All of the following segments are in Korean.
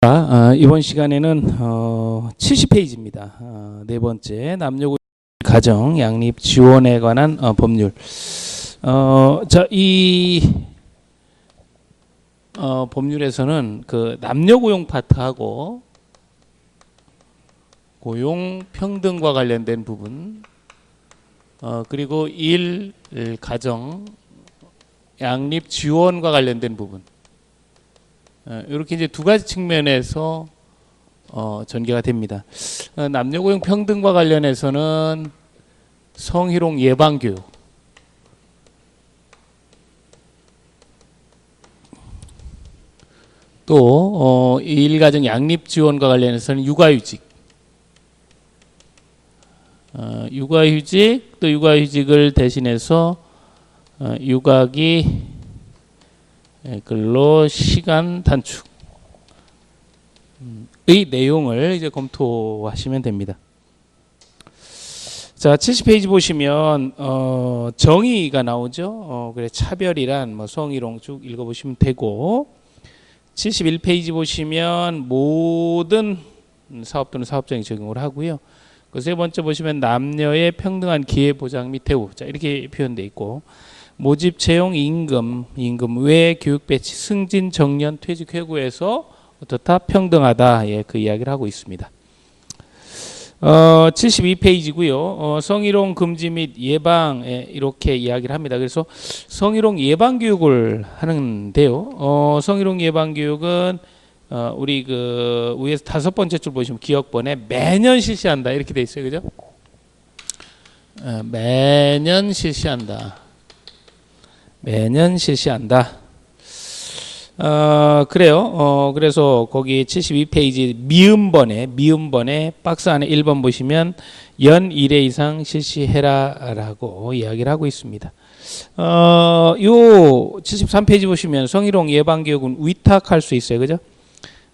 이번 시간에는 70페이지입니다. 네 번째 남녀 가정 양립 지원에 관한 법률. 이 법률에서는 그 남녀 고용 파트하고 고용 평등과 관련된 부분, 그리고 일 가정 양립 지원과 관련된 부분. 이렇게 이제 두 가지 측면에서 전개가 됩니다. 남녀 고용 평등과 관련해서는 성희롱 예방 교육, 또 일가정 양립 지원과 관련해서는 육아휴직, 육아휴직, 또 육아휴직을 대신해서 육아기 근로 시간 단축의 내용을 이제 검토하시면 됩니다. 자, 70페이지 보시면 정의가 나오죠. 그래 차별이란 뭐 성희롱 쭉 읽어보시면 되고, 71페이지 보시면 모든 사업 또는 사업장에 적용을 하고요. 그 세 번째 보시면 남녀의 평등한 기회 보장 및 대우, 자 이렇게 표현되어 있고, 모집 채용 임금 외 교육 배치 승진 정년 퇴직 회고에서 어떻다 평등하다, 그 이야기를 하고 있습니다. 72페이지고요. 성희롱 금지 및 예방, 이렇게 이야기를 합니다. 그래서 성희롱 예방 교육을 하는데요. 성희롱 예방 교육은 우리 그 위에서 다섯 번째 줄 보시면 기억번에 매년 실시한다 이렇게 돼 있어요, 그죠? 매년 실시한다. 매년 실시한다. 그래요. 그래서 거기 72페이지 미음번에 박스 안에 1번 보시면 연 1회 이상 실시해라라고 이야기를 하고 있습니다. 요 73페이지 보시면 성희롱 예방 교육은 위탁할 수 있어요, 그죠?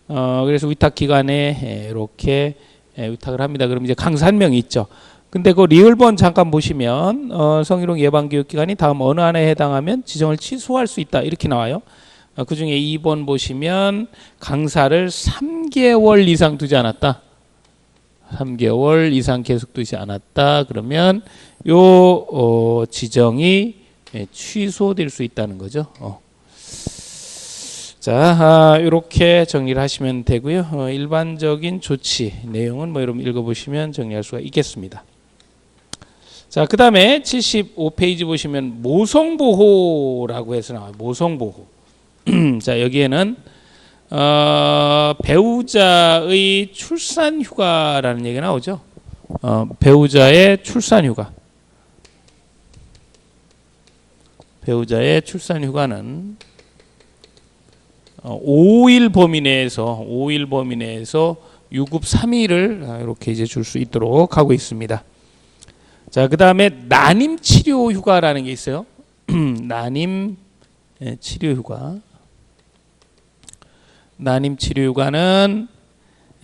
그래서 위탁 기관에 이렇게 위탁을 합니다. 그럼 이제 강사 한 명이 있죠. 근데 그 리을번 잠깐 보시면 성희롱 예방 교육 기관이 다음 어느 안에 해당하면 지정을 취소할 수 있다 이렇게 나와요. 그 중에 2번 보시면 강사를 3개월 이상 두지 않았다. 3개월 이상 계속 두지 않았다. 그러면 요 지정이 취소될 수 있다는 거죠. 자, 이렇게 정리를 하시면 되고요. 일반적인 조치 내용은 뭐 여러분 읽어보시면 정리할 수가 있겠습니다. 자, 그 다음에 75페이지 보시면 모성보호라고 해서 나와요. 모성보호. 자, 여기에는 배우자의 출산휴가라는 얘기가 나오죠. 배우자의 출산휴가. 배우자의 출산휴가는 5일 범위 내에서 유급 3일을 이렇게 이제 줄 수 있도록 하고 있습니다. 자, 그 다음에 난임 치료 휴가라는 게 있어요. 난임 치료 휴가는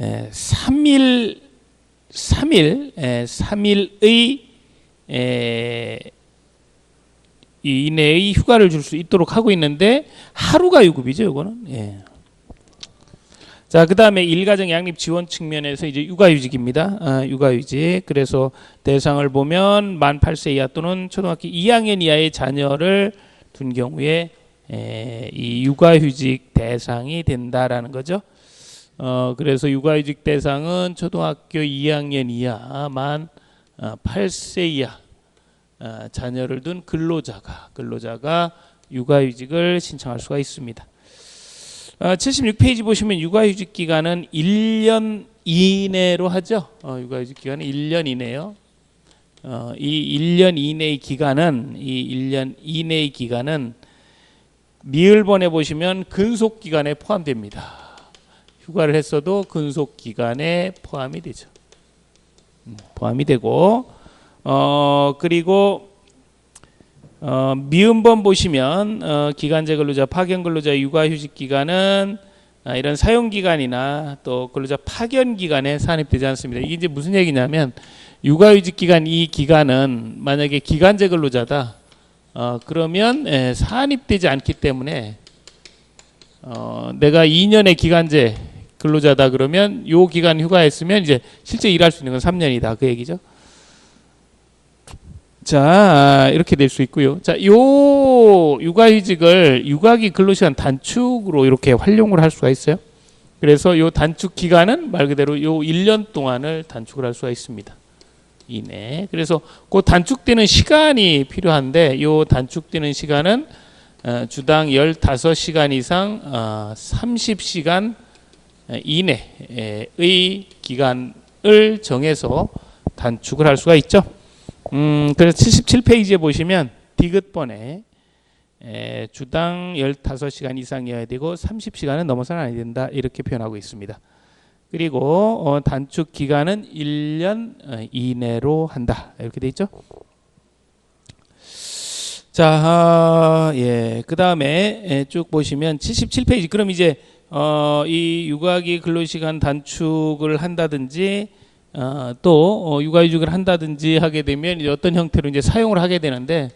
3일의 이내의 휴가를 줄 수 있도록 하고 있는데 하루가 유급이죠, 이거는. 자, 그 다음에 일가정 양립 지원 측면에서 이제 육아휴직입니다. 육아휴직. 그래서 대상을 보면 만 8세 이하 또는 초등학교 2학년 이하의 자녀를 둔 경우에 이 육아휴직 대상이 된다라는 거죠. 그래서 육아휴직 대상은 초등학교 2학년 이하 만 8세 이하 자녀를 둔 근로자가 육아휴직을 신청할 수가 있습니다. 76페이지 보시면 육아휴직 기간은 1년 이내로 하죠. 육아휴직 기간은 1년 이내요. 이 1년 이내의 기간은 리을번에 보시면 근속 기간에 포함됩니다. 휴가를 했어도 근속 기간에 포함이 되죠. 포함이 되고, 그리고 미음번 보시면 기간제 근로자, 파견 근로자 육아휴직 기간은 이런 사용 기간이나 또 근로자 파견 기간에 산입되지 않습니다. 이게 이제 무슨 얘기냐면 육아휴직 기간 이 기간은 만약에 기간제 근로자다. 그러면 산입되지 않기 때문에 내가 2년의 기간제 근로자다 그러면 요 기간 휴가했으면 이제 실제 일할 수 있는 건 3년이다 그 얘기죠. 자, 이렇게 될 수 있고요. 자, 요 육아휴직을 육아기 근로시간 단축으로 이렇게 활용을 할 수가 있어요. 그래서 요 단축 기간은 말 그대로 요 1년 동안을 단축을 할 수가 있습니다. 이내. 그래서 그 단축되는 시간이 필요한데 요 단축되는 시간은 주당 15시간 이상 30시간 이내의 기간을 정해서 단축을 할 수가 있죠. 그래서 77페이지에 보시면 디귿번에 주당 15시간 이상이어야 되고 30시간은 넘어서는 안 된다 이렇게 표현하고 있습니다. 그리고 단축 기간은 1년 이내로 한다 이렇게 돼 있죠. 자, 예, 그 다음에 쭉 보시면 77페이지. 그럼 이제 이 육아기 근로시간 단축을 한다든지 또 육아휴직을 한다든지 하게 되면 이제 어떤 형태로 이제 사용을 하게 되는데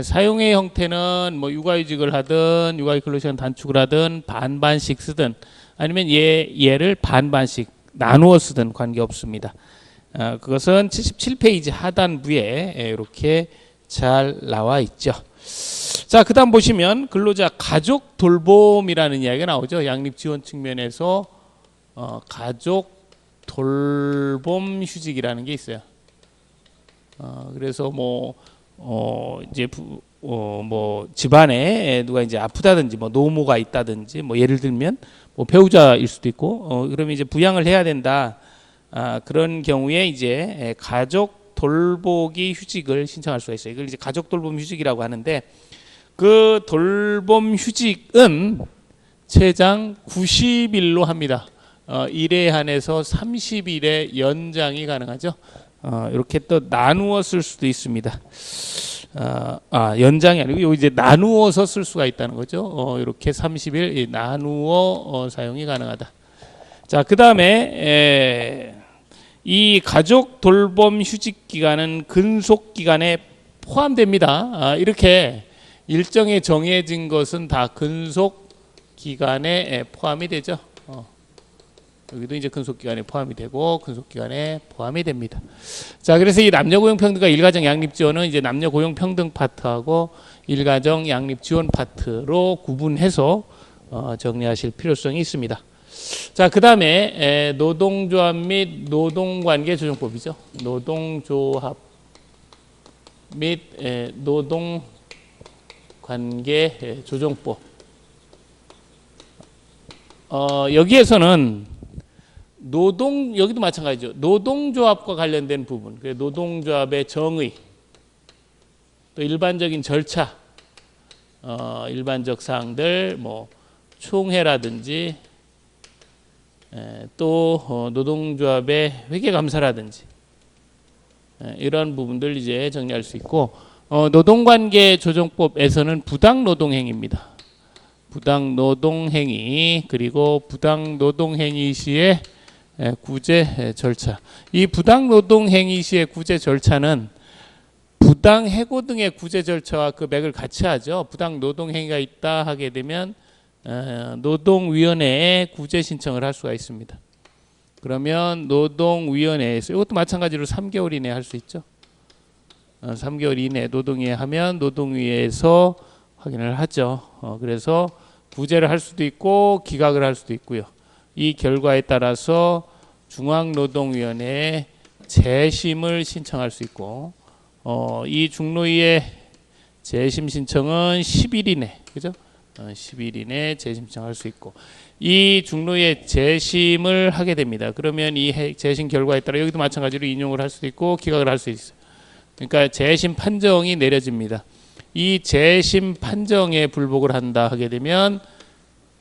사용의 형태는 뭐 육아휴직을 하든 육아기 근로시간 단축을 하든 반반씩 쓰든 아니면 얘를 반반씩 나누어 쓰든 관계없습니다. 그것은 77페이지 하단부에 이렇게 잘 나와 있죠. 자, 그 다음 보시면 근로자 가족 돌봄이라는 이야기가 나오죠. 양립 지원 측면에서 가족 돌봄 휴직이라는 게 있어요. 그래서 이제 뭐 집안에 누가 이제 아프다든지 뭐 노모가 있다든지 뭐 예를 들면 뭐 배우자일 수도 있고 그러면 이제 부양을 해야 된다. 그런 경우에 이제 가족 돌보기 휴직을 신청할 수가 있어요. 이걸 이제 가족 돌봄 휴직이라고 하는데 그 돌봄 휴직은 최장 90일로 합니다. 1에 한해서 30일의 연장이 가능하죠. 이렇게 또 나누어 쓸 수도 있습니다. 연장이 아니고 이제 나누어서 쓸 수가 있다는 거죠. 이렇게 30일 나누어 사용이 가능하다. 자, 그 다음에 이 가족 돌봄 휴직 기간은 근속 기간에 포함됩니다. 이렇게 일정에 정해진 것은 다 근속 기간에 포함이 되죠. 여기도 이제 근속기간에 포함이 되고 근속기간에 포함이 됩니다. 자, 그래서 이 남녀고용평등과 일가정 양립지원은 이제 남녀고용평등 파트하고 일가정 양립지원 파트로 구분해서 정리하실 필요성이 있습니다. 자, 그 다음에 노동조합 및 노동관계 조정법이죠. 노동조합 및 노동관계 조정법. 여기에서는 여기도 마찬가지죠. 노동조합과 관련된 부분, 노동조합의 정의, 또 일반적인 절차, 일반적 사항들, 뭐 총회라든지, 또 노동조합의 회계감사라든지 이러한 부분들 이제 정리할 수 있고, 노동관계 조정법에서는 부당노동행위입니다. 부당노동행위 그리고 부당노동행위 시의 구제 절차. 이 부당노동행위 시의 구제 절차는 부당해고 등의 구제 절차와 그 맥을 같이 하죠. 부당노동행위가 있다 하게 되면 노동위원회에 구제 신청을 할 수가 있습니다. 그러면 노동위원회에서 이것도 마찬가지로 3개월 이내에 할 수 있죠. 3개월 이내 노동위에 하면 노동위에서 확인을 하죠. 그래서 구제를 할 수도 있고 기각을 할 수도 있고요. 이 결과에 따라서 중앙노동위원회에 재심을 신청할 수 있고 이 중노위의 재심 신청은 10일 이내, 그죠? 10일 이내 재심 신청할 수 있고 이 중노위의 재심을 하게 됩니다. 그러면 이 재심 결과에 따라 여기도 마찬가지로 인용을 할 수도 있고 기각을 할 수 있어요. 그러니까 재심 판정이 내려집니다. 이 재심 판정에 불복을 한다 하게 되면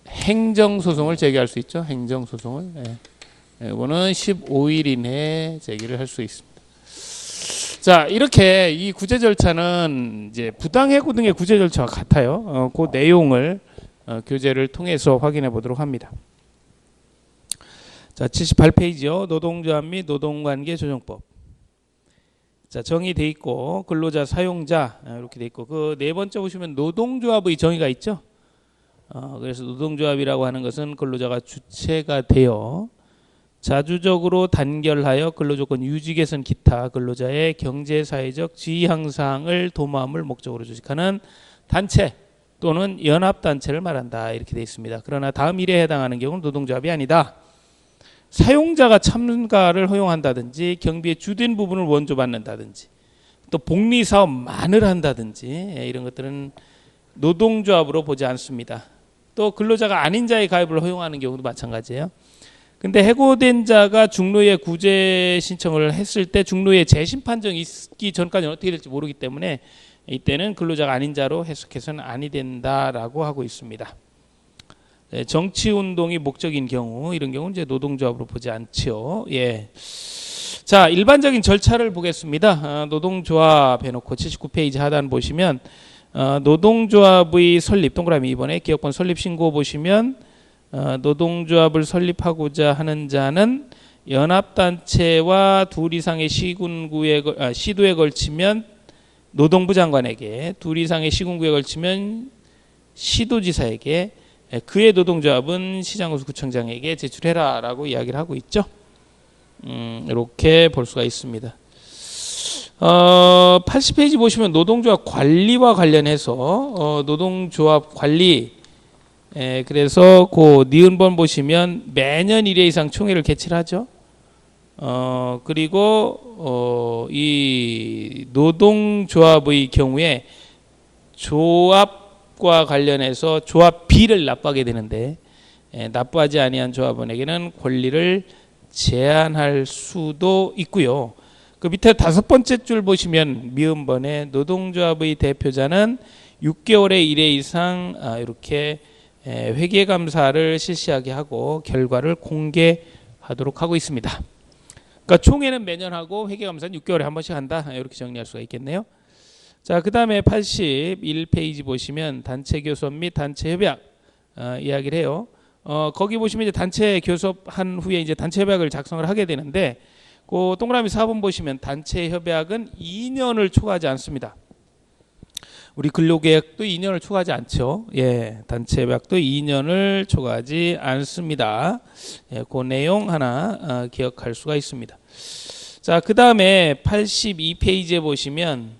행정소송을 제기할 수 있죠. 행정소송을. 이거는 15일 이내에 제기를 할 수 있습니다. 자, 이렇게 이 구제 절차는 이제 부당해고 등의 구제 절차와 같아요. 그 내용을 교재를 통해서 확인해 보도록 합니다. 자, 78페이지요. 노동조합 및 노동관계 조정법. 자, 정의돼 있고 근로자 사용자 이렇게 돼 있고 그 네 번째 보시면 노동조합의 정의가 있죠. 그래서 노동조합이라고 하는 것은 근로자가 주체가 되어 자주적으로 단결하여 근로조건 유지 개선 기타 근로자의 경제사회적 지위 향상을 도모함을 목적으로 조직하는 단체 또는 연합단체를 말한다. 이렇게 되어 있습니다. 그러나 다음 일에 해당하는 경우는 노동조합이 아니다. 사용자가 참가를 허용한다든지 경비의 주된 부분을 원조받는다든지 또 복리사업만을 한다든지 이런 것들은 노동조합으로 보지 않습니다. 또 근로자가 아닌 자의 가입을 허용하는 경우도 마찬가지예요. 근데 해고된 자가 중노위에 구제 신청을 했을 때 중노위에 재심 판정이 있기 전까지는 어떻게 될지 모르기 때문에 이때는 근로자가 아닌 자로 해석해서는 아니 된다라고 하고 있습니다. 정치운동이 목적인 경우 이런 경우는 이제 노동조합으로 보지 않죠. 예. 자, 일반적인 절차를 보겠습니다. 노동조합 해놓고 79페이지 하단 보시면 노동조합의 설립 동그라미 2번에 기업권 설립 신고 보시면 노동조합을 설립하고자 하는 자는 연합단체와 둘 이상의 시도에 걸치면 노동부 장관에게, 둘 이상의 시군구에 걸치면 시도지사에게, 그의 노동조합은 시장구청장에게 제출해라 라고 이야기를 하고 있죠. 이렇게 볼 수가 있습니다. 80페이지 보시면 노동조합 관리와 관련해서 노동조합 관리, 그래서 그 니은번 보시면 매년 1회 이상 총회를 개최를 하죠. 그리고 이 노동조합의 경우에 조합과 관련해서 조합비를 납부하게 되는데 납부하지 아니한 조합원에게는 권리를 제한할 수도 있고요. 그 밑에 5번째 줄 보시면 미음번에 노동조합의 대표자는 6개월에 1회 이상 이렇게 회계감사를 실시하게 하고 결과를 공개하도록 하고 있습니다. 그러니까 총회는 매년 하고 회계감사는 6개월에 한 번씩 한다. 이렇게 정리할 수가 있겠네요. 자, 그 다음에 81페이지 보시면 단체 교섭 및 단체 협약 이야기를 해요. 거기 보시면 이제 단체 교섭한 후에 이제 단체 협약을 작성을 하게 되는데 그 동그라미 4번 보시면 단체 협약은 2년을 초과하지 않습니다. 우리 근로계약도 2년을 초과하지 않죠. 예, 단체 협약도 2년을 초과하지 않습니다. 예, 그 내용 하나 기억할 수가 있습니다. 자, 그 다음에 82페이지에 보시면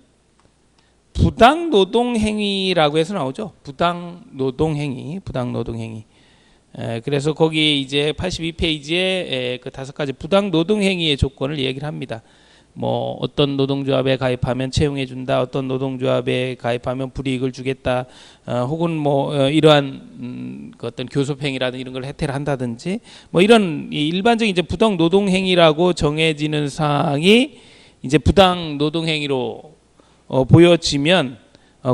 부당노동행위라고 해서 나오죠. 부당노동행위. 그래서 거기 이제 82페이지에 그 5가지 부당노동행위의 조건을 얘기를 합니다. 뭐 어떤 노동조합에 가입하면 채용해 준다, 어떤 노동조합에 가입하면 불이익을 주겠다, 혹은 뭐 이러한 그 어떤 교섭행위라든지 이런 걸 혜택을 한다든지 뭐 이런 일반적인 이제 부당노동행위라고 정해지는 사항이 이제 부당노동행위로 보여지면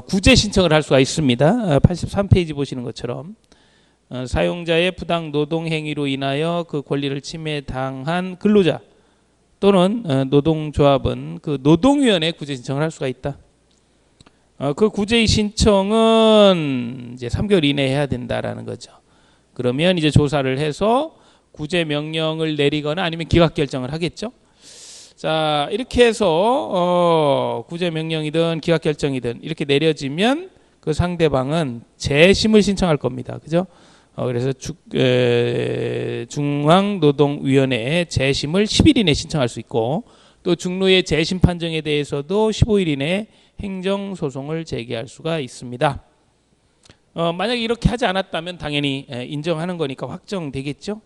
구제 신청을 할 수가 있습니다. 83페이지 보시는 것처럼 사용자의 부당노동행위로 인하여 그 권리를 침해당한 근로자 또는 노동조합은 그 노동위원회에 구제 신청을 할 수가 있다. 그 구제 신청은 이제 3개월 이내에 해야 된다라는 거죠. 그러면 이제 조사를 해서 구제 명령을 내리거나 아니면 기각 결정을 하겠죠. 자, 이렇게 해서 구제 명령이든 기각 결정이든 이렇게 내려지면 그 상대방은 재심을 신청할 겁니다. 그죠? 그래서 중앙노동위원회에 재심을 10일 이내 신청할 수 있고 또 중노의 재심 판정에 대해서도 15일 이내 행정소송을 제기할 수가 있습니다. 만약에 이렇게 하지 않았다면 당연히 인정하는 거니까 확정되겠죠.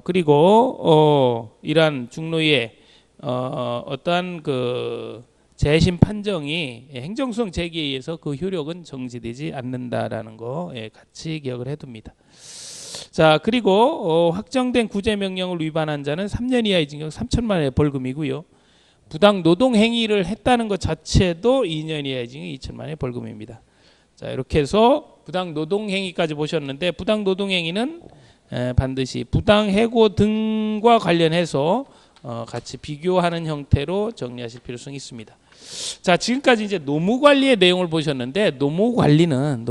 그리고 이러한 중노의 어떠한 그 재심 판정이 행정소송 제기에 의해서 그 효력은 정지되지 않는다라는 거 같이 기억을 해둡니다. 자, 그리고 확정된 구제 명령을 위반한 자는 3년 이하의 징역 3천만 원의 벌금이고요. 부당 노동 행위를 했다는 것 자체도 2년 이하의 징역 2천만 원의 벌금입니다. 자, 이렇게 해서 부당 노동 행위까지 보셨는데 부당 노동 행위는 반드시 부당 해고 등과 관련해서 같이 비교하는 형태로 정리하실 필요성이 있습니다. 자, 지금까지 이제 노무관리의 내용을 보셨는데 노무관리는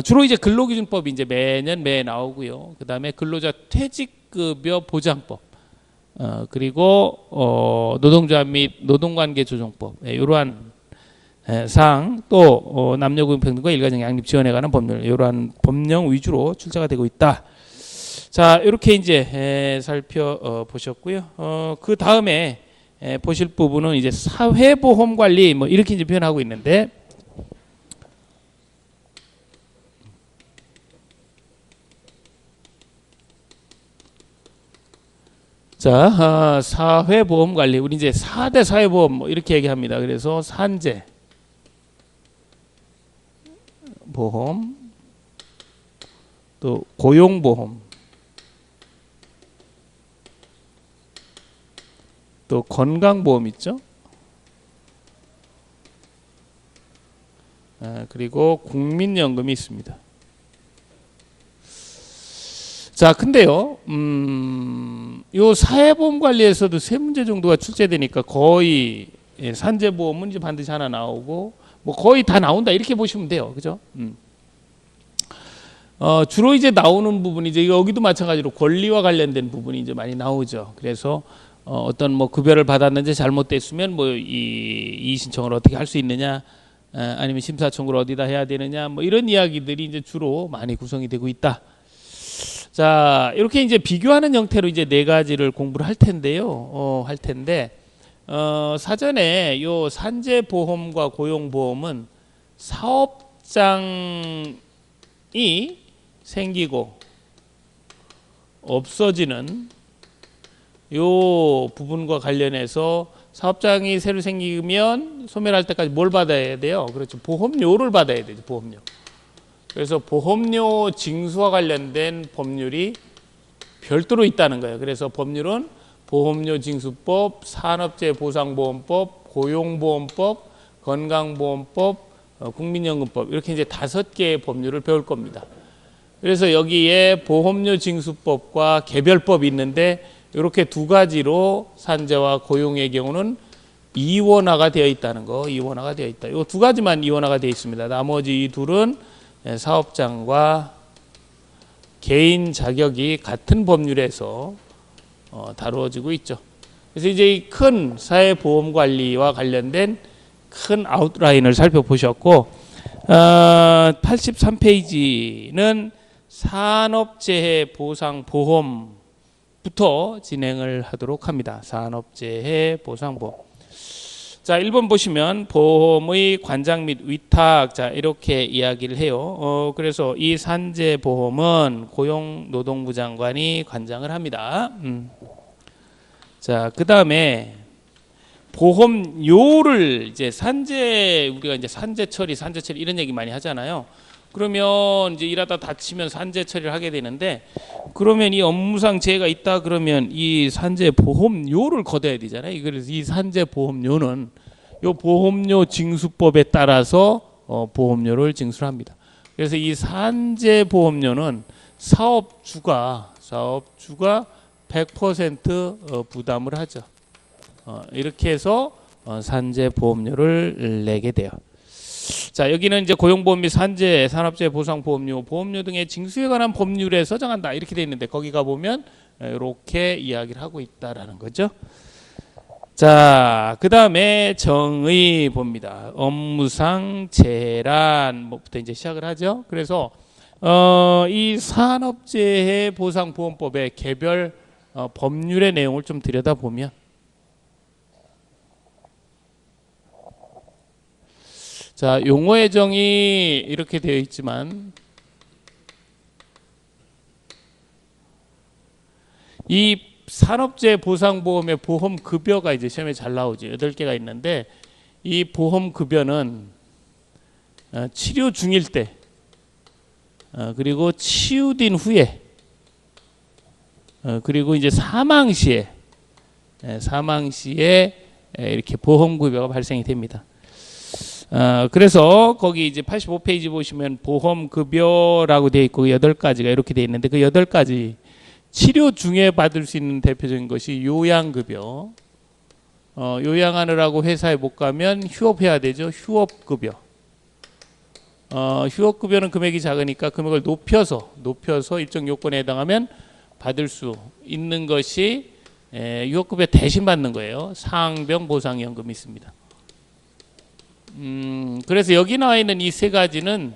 주로 이제 근로기준법이 이제 매 나오고요. 그 다음에 근로자 퇴직급여 보장법, 그리고 노동조합 및 노동관계조정법, 이러한 사항 또 남녀공평등과 일가정 양립 지원에 관한 법률 이러한 법령 위주로 출제가 되고 있다. 자 이렇게 이제 살펴보셨고요. 그 다음에 보실 부분은 이제 사회보험 관리 뭐 이렇게 이제 표현하고 있는데 자 사회보험 관리 우리 이제 4대 사회보험 뭐 이렇게 얘기합니다. 그래서 산재 보험 또 고용보험 또 건강보험 있죠. 그리고 국민연금이 있습니다. 자, 근데요, 요 사회보험 관리에서도 세 문제 정도가 출제되니까 거의 산재보험은 이제 반드시 하나 나오고 뭐 거의 다 나온다 이렇게 보시면 돼요, 그죠? 주로 이제 나오는 부분이 이제 여기도 마찬가지로 권리와 관련된 부분이 이제 많이 나오죠. 그래서 어떤 뭐 급여를 받았는지 잘못됐으면 뭐 이의 신청을 어떻게 할 수 있느냐, 아니면 심사 청구를 어디다 해야 되느냐, 뭐 이런 이야기들이 이제 주로 많이 구성이 되고 있다. 자, 이렇게 이제 비교하는 형태로 이제 네 가지를 공부를 할 텐데요. 사전에 요 산재보험과 고용보험은 사업장이 생기고 없어지는 요 부분과 관련해서 사업장이 새로 생기면 소멸할 때까지 뭘 받아야 돼요? 그렇죠. 보험료를 받아야 되죠. 보험료. 그래서 보험료 징수와 관련된 법률이 별도로 있다는 거예요. 그래서 법률은 보험료 징수법, 산업재해보상보험법, 고용보험법, 건강보험법, 국민연금법 이렇게 이제 5개의 법률을 배울 겁니다. 그래서 여기에 보험료 징수법과 개별법이 있는데 이렇게 두 가지로 산재와 고용의 경우는 이원화가 되어 있다는 거, 이원화가 되어 있다. 이 두 가지만 이원화가 되어 있습니다. 나머지 이 둘은 사업장과 개인 자격이 같은 법률에서 다루어지고 있죠. 그래서 이제 이 큰 사회보험 관리와 관련된 큰 아웃라인을 살펴보셨고, 83페이지는 산업재해보상보험부터 진행을 하도록 합니다. 산업재해보상보험. 자, 1번 보시면 보험의 관장 및 위탁, 자 이렇게 이야기를 해요. 그래서 이 산재보험은 고용노동부 장관이 관장을 합니다. 자, 그 다음에 보험료를 이제 우리가 이제 산재 처리 이런 얘기 많이 하잖아요. 그러면 이제 일하다 다치면 산재 처리를 하게 되는데, 그러면 이 업무상 재해가 있다 그러면 이 산재 보험료를 걷어야 되잖아요. 그래서 이 산재 보험료는 요 보험료 징수법에 따라서 보험료를 징수를 합니다. 그래서 이 산재 보험료는 사업주가 100% 부담을 하죠. 이렇게 해서 산재 보험료를 내게 돼요. 자, 여기는 이제 고용보험 및 산재, 산업재해 보상보험료, 보험료 등의 징수에 관한 법률에서 정한다 이렇게 돼 있는데, 거기 가 보면 이렇게 이야기를 하고 있다라는 거죠. 자, 그 다음에 정의 봅니다. 업무상 재해란 뭐부터 이제 시작을 하죠. 그래서 이 산업재해 보상보험법의 개별 법률의 내용을 좀 들여다보면, 자, 용어의 정의 이렇게 되어 있지만 이 산업재해 보상보험의 보험급여가 이제 시험에 잘 나오죠. 8개가 있는데, 이 보험급여는 치료 중일 때, 그리고 치유된 후에, 그리고 이제 사망 시에 이렇게 보험급여가 발생이 됩니다. 그래서 거기 이제 85페이지 보시면 보험급여라고 되어 있고 8가지가 이렇게 되어 있는데, 그 8가지 치료 중에 받을 수 있는 대표적인 것이 요양급여. 요양하느라고 회사에 못 가면 휴업해야 되죠. 휴업급여. 휴업급여는 금액이 작으니까 금액을 높여서 일정 요건에 해당하면 받을 수 있는 것이 휴업급여 대신 받는 거예요. 상병 보상연금이 있습니다. 그래서 여기 나와 있는 이 세 가지는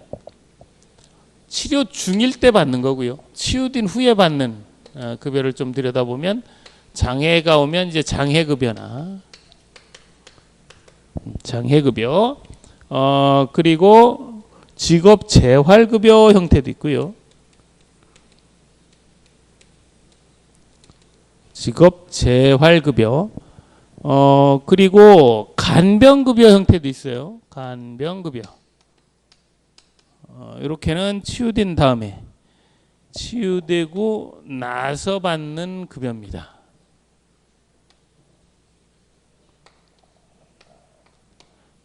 치료 중일 때 받는 거고요. 치유된 후에 받는 급여를 좀 들여다보면 장애가 오면 이제 장애급여나 장애급여, 그리고 직업재활급여 형태도 있고요. 직업재활급여, 그리고 간병급여 형태도 있어요. 간병급여. 이렇게는 치유된 다음에 치유되고 나서 받는 급여입니다.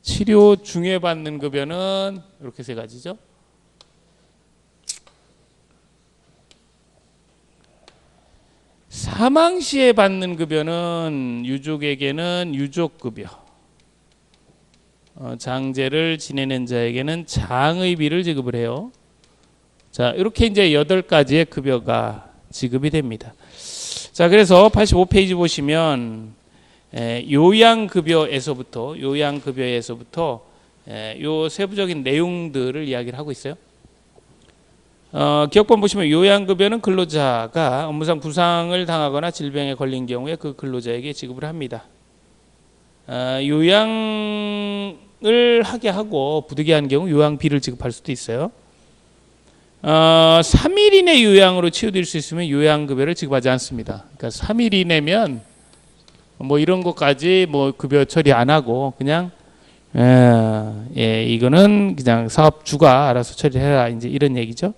치료 중에 받는 급여는 이렇게 세 가지죠. 사망 시에 받는 급여는 유족에게는 유족급여, 장제를 지내는 자에게는 장의비를 지급을 해요. 자, 이렇게 이제 8가지의 급여가 지급이 됩니다. 자, 그래서 85페이지 보시면 요양급여에서부터 요 세부적인 내용들을 이야기를 하고 있어요. 기억본 보시면 요양급여는 근로자가 업무상 부상을 당하거나 질병에 걸린 경우에 그 근로자에게 지급을 합니다. 요양을 하게 하고 부득이 한 경우 요양비를 지급할 수도 있어요. 3일 이내 요양으로 치유될 수 있으면 요양급여를 지급하지 않습니다. 그러니까 3일 이내면 뭐 이런 것까지 뭐 급여 처리 안 하고 그냥 이거는 그냥 사업주가 알아서 처리해라, 이제 이런 얘기죠.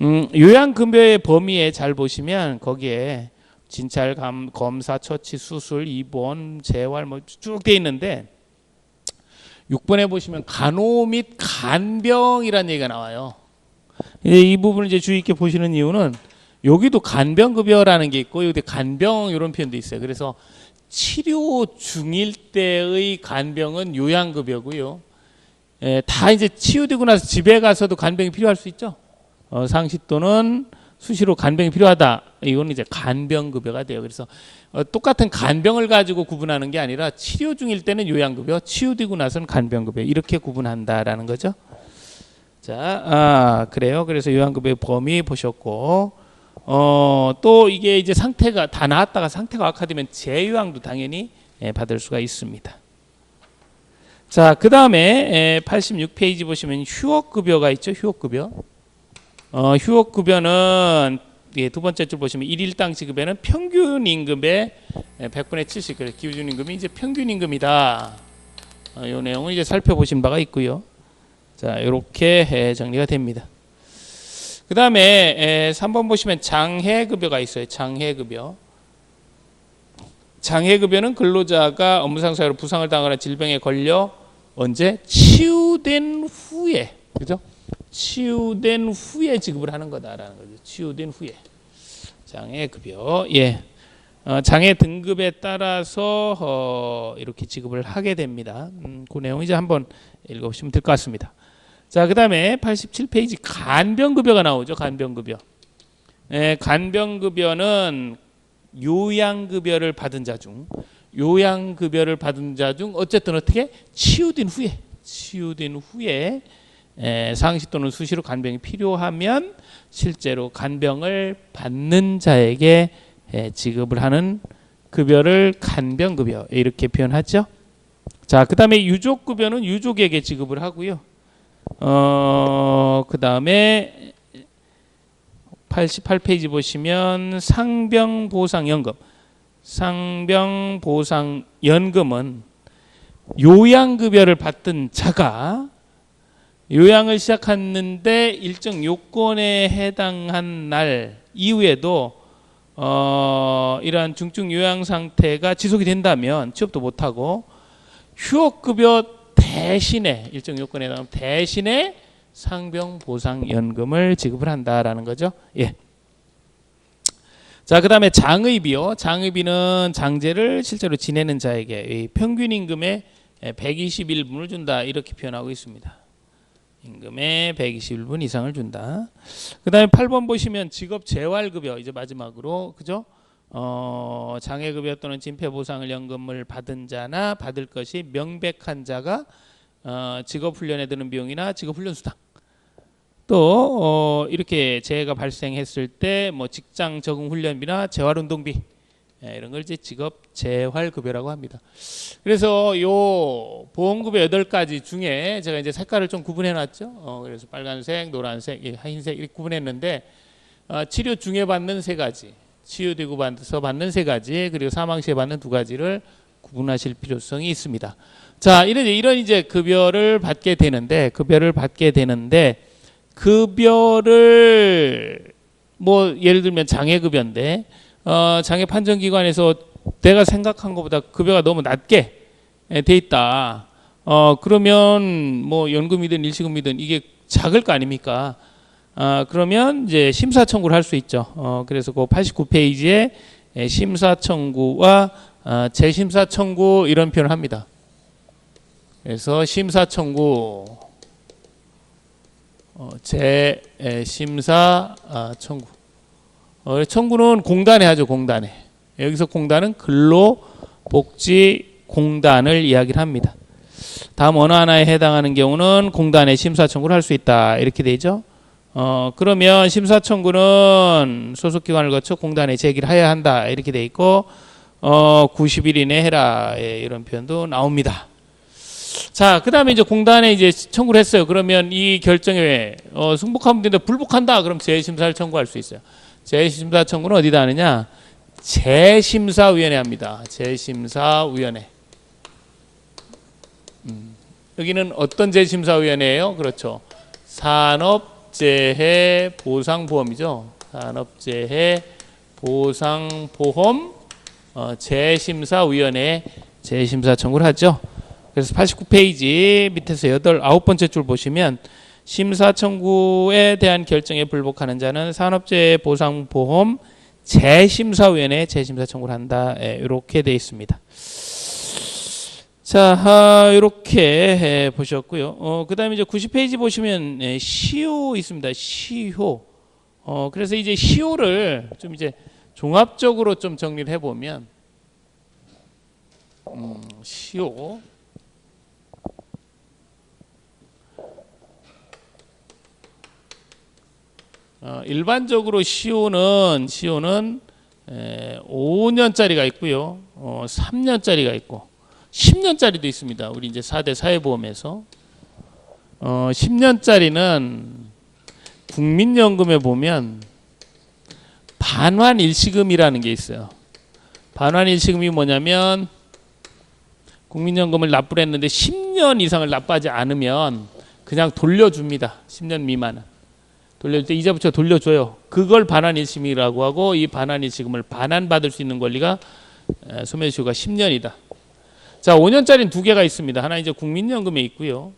요양급여의 범위에 잘 보시면 거기에 진찰, 검사, 처치, 수술, 입원, 재활 뭐 쭉 돼 있는데 6번에 보시면 간호 및 간병이라는 얘기가 나와요. 이 부분을 이제 주의 있게 보시는 이유는 여기도 간병급여라는 게 있고 여기 간병 이런 표현도 있어요. 그래서 치료 중일 때의 간병은 요양급여고요. 다 이제 치유되고 나서 집에 가서도 간병이 필요할 수 있죠. 상시 또는 수시로 간병이 필요하다. 이거는 이제 간병급여가 돼요. 그래서 똑같은 간병을 가지고 구분하는 게 아니라 치료 중일 때는 요양급여, 치유되고 나서는 간병급여, 이렇게 구분한다라는 거죠. 자, 그래요. 그래서 요양급여의 범위 보셨고, 또 이게 이제 상태가 다 나았다가 상태가 악화되면 재요양도 당연히 받을 수가 있습니다. 자, 그 다음에 86페이지 보시면 휴업급여가 있죠. 휴업급여. 휴업급여는 두 번째 줄 보시면 1일당 지급에는 평균 임금의 100분의 70, 그래서 기준 임금이 이제 평균 임금이다. 이 내용을 이제 살펴보신 바가 있고요. 자, 이렇게 정리가 됩니다. 그 다음에 3번 보시면 장해급여가 있어요. 장해급여. 장해급여는 근로자가 업무상 사유로 부상을 당하거나 질병에 걸려 언제? 치유된 후에, 그죠? 치유된 후에 지급을 하는 거다라는 거죠. 치유된 후에. 장해급여. 예. 장애 등급에 따라서 이렇게 지급을 하게 됩니다. 그 내용 이제 한번 읽어보시면 될 것 같습니다. 자, 그 다음에 87페이지 간병급여가 나오죠. 간병급여. 간병급여는 요양급여를 받은 자 중, 어쨌든 어떻게? 치유된 후에 상시 또는 수시로 간병이 필요하면 실제로 간병을 받는 자에게 지급을 하는 급여를 간병급여, 이렇게 표현하죠. 자, 그 다음에 유족급여는 유족에게 지급을 하고요. 그 다음에 88페이지 보시면 상병보상연금은 요양급여를 받던 자가 요양을 시작했는데 일정 요건에 해당한 날 이후에도 이러한 중증 요양 상태가 지속이 된다면 취업도 못하고 휴업급여 대신에 일정 요건에 해당하면 대신에 상병보상연금을 지급을 한다라는 거죠. 예. 자, 그 다음에 장의비요. 장의비는 장제를 실제로 지내는 자에게 평균 임금의 121분을 준다, 이렇게 표현하고 있습니다. 임금의 121분 이상을 준다. 그 다음에 8번 보시면 직업재활급여, 이제 마지막으로, 그죠? 장애급여 또는 진폐보상을 연금을 받은 자나 받을 것이 명백한 자가 직업훈련에 드는 비용이나 직업훈련수당 또 이렇게 재해가 발생했을 때 뭐 직장 적응 훈련비나 재활운동비 이런 걸 이제 직업 재활급여라고 합니다. 그래서 요 보험급여 8가지 중에 제가 이제 색깔을 좀 구분해 놨죠. 그래서 빨간색, 노란색, 흰색 이렇게 구분했는데 치료 중에 받는 3가지, 치유되고 받아서 받는 3가지, 그리고 사망 시에 받는 2가지를 구분하실 필요성이 있습니다. 자, 이런 이제 급여를 받게 되는데 급여를 뭐 예를 들면 장애급여인데 장애 판정기관에서 내가 생각한 것보다 급여가 너무 낮게 돼 있다. 그러면 뭐 연금이든 일시금이든 이게 작을 거 아닙니까? 그러면 이제 심사 청구를 할 수 있죠. 그래서 그 89페이지에 심사 청구와 재심사 청구 이런 표현을 합니다. 그래서 심사 청구, 재심사 청구. 청구는 공단에 하죠, 공단에. 여기서 공단은 근로복지공단을 이야기를 합니다. 다음 어느 하나에 해당하는 경우는 공단에 심사 청구를 할 수 있다. 이렇게 되죠. 그러면 심사 청구는 소속기관을 거쳐 공단에 제기를 해야 한다. 이렇게 돼 있고, 90일 이내 해라. 이런 표현도 나옵니다. 자, 그 다음에 이제 공단에 이제 청구를 했어요. 그러면 이 결정에 승복하면 되는데 불복한다. 그럼 재심사를 청구할 수 있어요. 재심사 청구는 어디다 하느냐? 재심사위원회 합니다. 재심사위원회. 여기는 어떤 재심사위원회예요? 그렇죠. 산업재해보상보험이죠. 산업재해보상보험 재심사위원회 재심사 청구를 하죠. 그래서 89페이지 밑에서 9번째 줄 보시면 심사 청구에 대한 결정에 불복하는 자는 산업재해보상보험 재심사위원회 재심사 청구를 한다. 이렇게 되어 있습니다. 자, 이렇게 보셨고요. 그 다음에 이제 90페이지 보시면 시효 있습니다. 시효. 그래서 이제 시효를 좀 이제 종합적으로 좀 정리를 해보면, 시효. 일반적으로 시효는 5년짜리가 있고요. 3년짜리가 있고 10년짜리도 있습니다. 우리 이제 4대 사회보험에서 10년짜리는 국민연금에 보면 반환일시금이라는 게 있어요. 반환일시금이 뭐냐면 국민연금을 납부를 했는데 10년 이상을 납부하지 않으면 그냥 돌려줍니다. 10년 미만은. 돌려줄 때 이자 붙여 돌려줘요. 그걸 반환일시금이라고 하고, 이 반환일시금을 반환받을 수 있는 권리가 소멸시효가 10년이다. 자, 5년짜리는 2개가 있습니다. 하나 이제 국민연금에 있고요.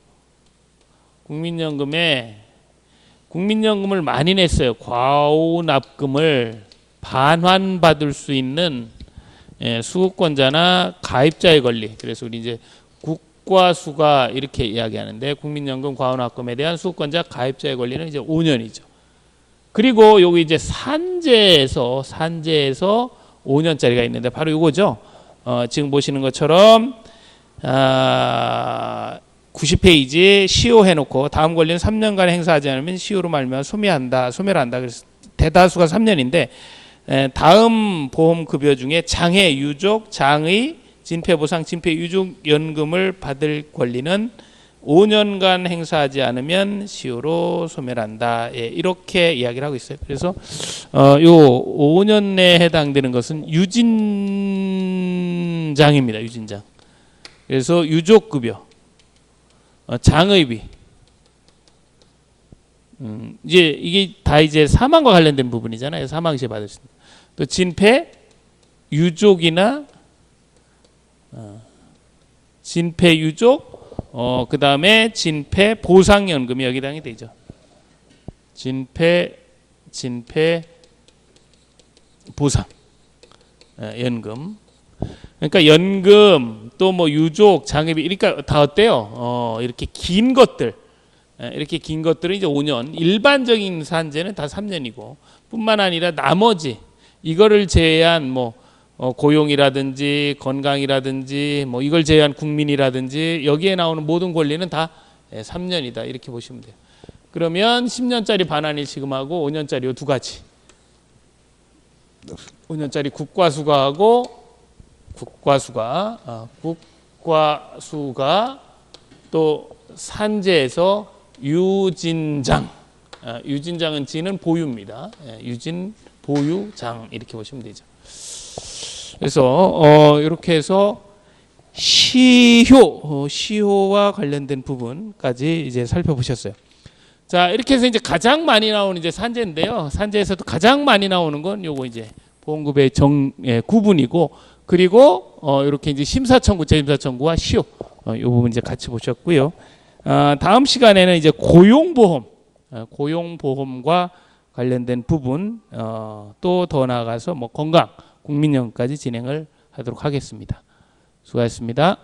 국민연금을 많이 냈어요. 과오납금을 반환받을 수 있는 수급권자나 가입자의 권리. 그래서 우리 이제 국과수가 이렇게 이야기하는데, 국민연금 과오납금에 대한 수급권자 가입자의 권리는 이제 5년이죠. 그리고 여기 이제 산재에서 5년짜리가 있는데 바로 이거죠. 지금 보시는 것처럼 90페이지 시효 해놓고 다음 권리는 3년간 행사하지 않으면 시효로 말미암아 소멸한다. 그래서 대다수가 3년인데, 다음 보험급여 중에 장애, 유족, 장의, 진폐보상, 진폐유족연금을 받을 권리는 5년간 행사하지 않으면 시효로 소멸한다. 이렇게 이야기를 하고 있어요. 그래서 요 5년에 해당되는 것은 유진장입니다. 유진장. 그래서 유족급여, 장의비. 이제 이게 다 이제 사망과 관련된 부분이잖아요. 사망 시에 받을 수 있는. 또 진폐, 유족이나 진폐 유족, 그 다음에 진폐 보상연금이 여기 해당이 되죠. 진폐 보상 연금. 그러니까 연금 또 뭐 유족, 장애비, 그러니까 다 어때요? 이렇게 긴 것들, 이렇게 긴 것들은 이제 5년, 일반적인 산재는 다 3년이고, 뿐만 아니라 나머지 이거를 제외한 뭐 고용이라든지 건강이라든지 뭐 이걸 제외한 국민이라든지 여기에 나오는 모든 권리는 다 3년이다 이렇게 보시면 돼요. 그러면 10년짜리 반환일시금하고 5년짜리 요 두 가지. 5년짜리 국과수가하고 국과수가 또 산재에서 유진장. 유진장은 지는 보유입니다. 유진 보유장 이렇게 보시면 되죠. 그래서 이렇게 해서 시효와 관련된 부분까지 이제 살펴보셨어요. 자, 이렇게 해서 이제 가장 많이 나오는 이제 산재인데요. 산재에서도 가장 많이 나오는 건 요거 이제 보험급의 구분이고, 그리고 이렇게 이제 심사청구, 재심사청구와 시효 이 부분 이제 같이 보셨고요. 다음 시간에는 이제 고용보험과 관련된 부분 또 더 나아가서 뭐 건강, 국민연금까지 진행을 하도록 하겠습니다. 수고하셨습니다.